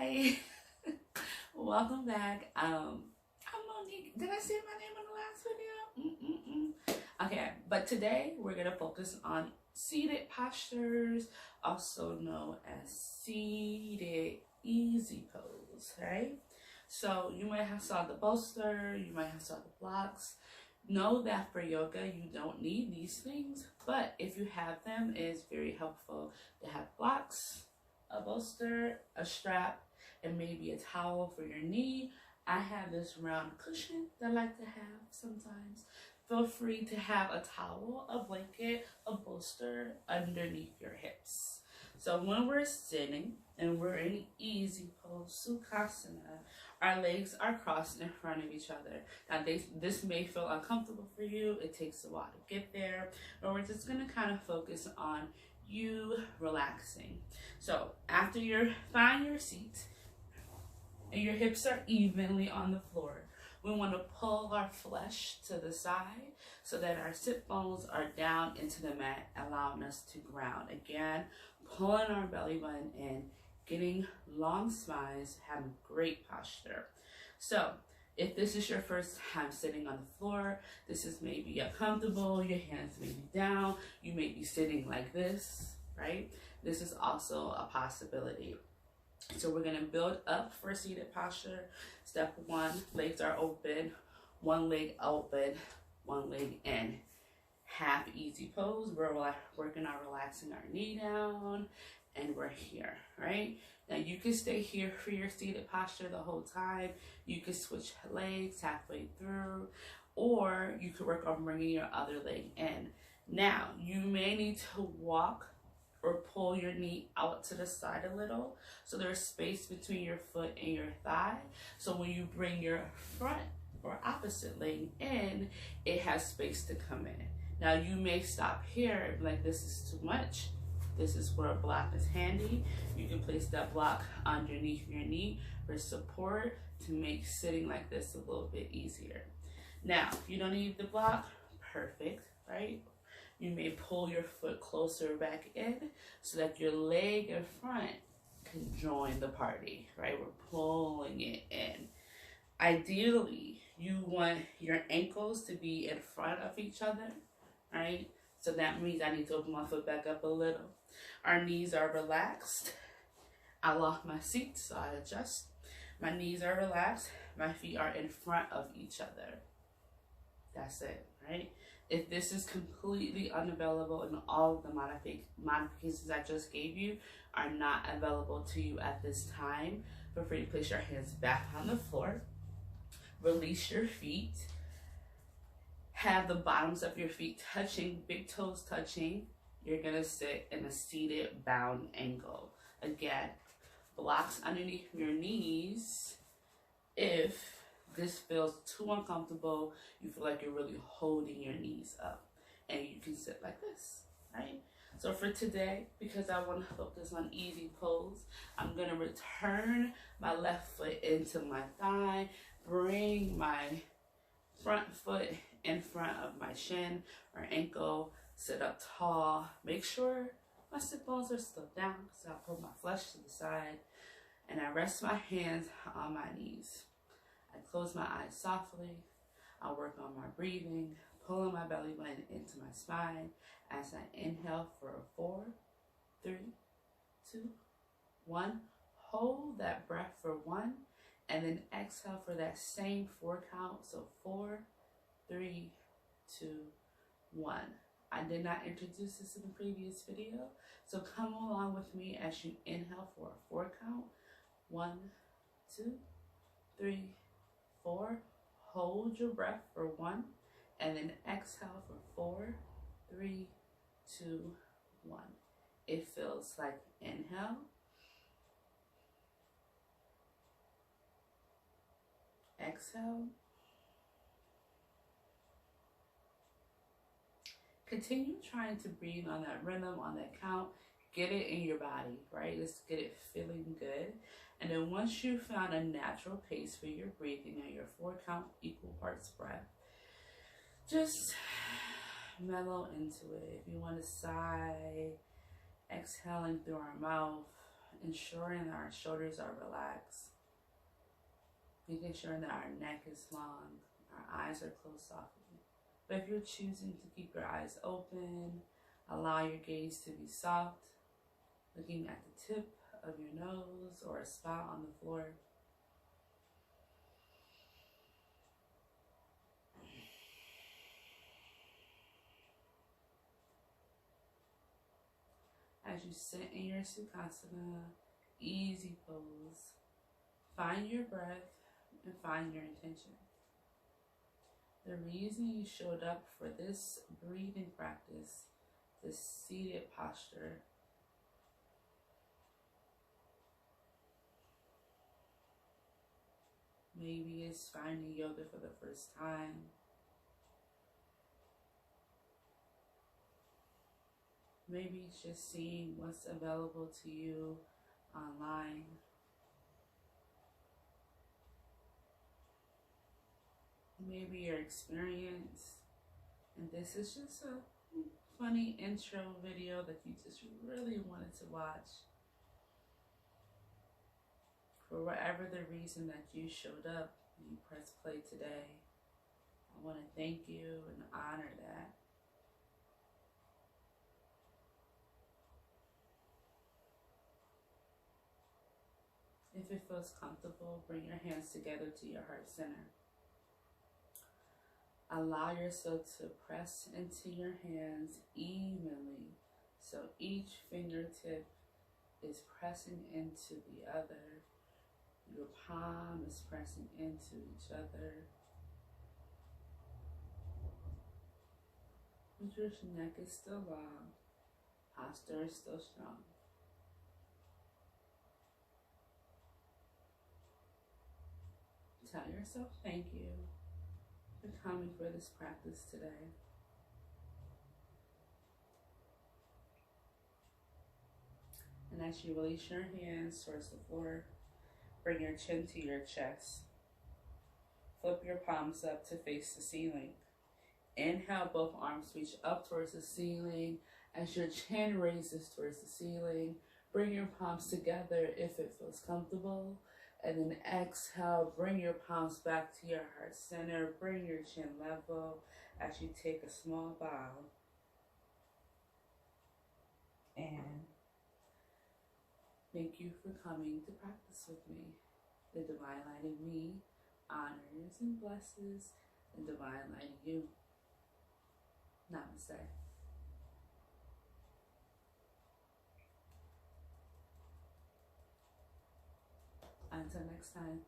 Hi, welcome back. I'm Monique. Did I say my name in the last video? Okay, but today we're gonna focus on seated postures, also known as seated easy pose. Right? So you might have saw the bolster, you might have saw the blocks. Know that for yoga you don't need these things, but if you have them, it's very helpful to have blocks, a bolster, a strap, and maybe a towel for your knee. I have this round cushion that I like to have sometimes. Feel free to have a towel, a blanket, a bolster underneath your hips. So when we're sitting and we're in easy pose, Sukhasana, our legs are crossed in front of each other. Now this may feel uncomfortable for you. It takes a while to get there, but we're just gonna kind of focus on you relaxing. So after you find your seat and your hips are evenly on the floor, we want to pull our flesh to the side so that our sit bones are down into the mat, allowing us to ground. Again, pulling our belly button in, getting long spines, having great posture. So if this is your first time sitting on the floor, this is maybe uncomfortable, your hands may be down, you may be sitting like this, right? This is also a possibility. So we're gonna build up for seated posture. Step one, legs are open, one leg open, one leg in. Half easy pose. We're working on relaxing our knee down, and we're here, right? Now you can stay here for your seated posture the whole time. You can switch legs halfway through, or you could work on bringing your other leg in. Now you may need to walk or pull your knee out to the side a little, so there's space between your foot and your thigh. So when you bring your front or opposite leg in, it has space to come in. Now you may stop here, like this is too much. This is where a block is handy. You can place that block underneath your knee for support to make sitting like this a little bit easier. Now, you don't need the block, perfect, right? You may pull your foot closer back in so that your leg in front can join the party, right? We're pulling it in. Ideally, you want your ankles to be in front of each other, right? So that means I need to open my foot back up a little. Our knees are relaxed. I lock my seat, so I adjust. My knees are relaxed. My feet are in front of each other. That's it, right? If this is completely unavailable and all of the modifications I just gave you are not available to you at this time, feel free to place your hands back on the floor. Release your feet. Have the bottoms of your feet touching, big toes touching. You're gonna sit in a seated bound angle. Again, blocks underneath your knees. If this feels too uncomfortable, you feel like you're really holding your knees up, and you can sit like this, right? So for today, because I want to focus on easy pose, I'm gonna return my left foot into my thigh, bring my front foot in front of my shin or ankle, sit up tall, make sure my sit bones are still down, so I pull my flesh to the side, and I rest my hands on my knees. I close my eyes softly. I work on my breathing, pulling my belly button into my spine as I inhale for 4, 3, 2, 1. Hold that breath for 1, and then exhale for that same 4 count. So 4, 3, 2, 1. I did not introduce this in the previous video, so come along with me as you inhale for a 4 count. 1, 2, 3, 4. Hold your breath for 1, and then exhale for 4, 3, 2, 1. It feels like inhale, exhale. Continue trying to breathe on that rhythm, on that count. Get it in your body, right? Let's get it feeling good. And then once you found a natural pace for your breathing and your 4 count equal parts breath, just mellow into it. If you want to sigh, exhaling through our mouth, ensuring that our shoulders are relaxed, making sure that our neck is long, our eyes are closed softly. But if you're choosing to keep your eyes open, allow your gaze to be soft, looking at the tip of your nose or a spot on the floor. As you sit in your Sukhasana, easy pose, find your breath and find your intention. The reason you showed up for this breathing practice, this seated posture, maybe it's finding yoga for the first time. Maybe it's just seeing what's available to you online. Maybe your experience, and this is just a funny intro video that you just really wanted to watch. For whatever the reason that you showed up and you pressed play today, I want to thank you and honor that. If it feels comfortable, bring your hands together to your heart center. Allow yourself to press into your hands evenly, so each fingertip is pressing into the other. Your palm is pressing into each other. But your neck is still long, posture is still strong. Tell yourself thank you for coming for this practice today. And as you release your hands towards the floor, bring your chin to your chest. Flip your palms up to face the ceiling. Inhale, both arms reach up towards the ceiling. As your chin raises towards the ceiling, bring your palms together if it feels comfortable. And then exhale, bring your palms back to your heart center. Bring your chin level as you take a small bow. And thank you for coming to practice with me. The Divine Light in me honors and blesses the Divine Light in you. Namaste. Until next time.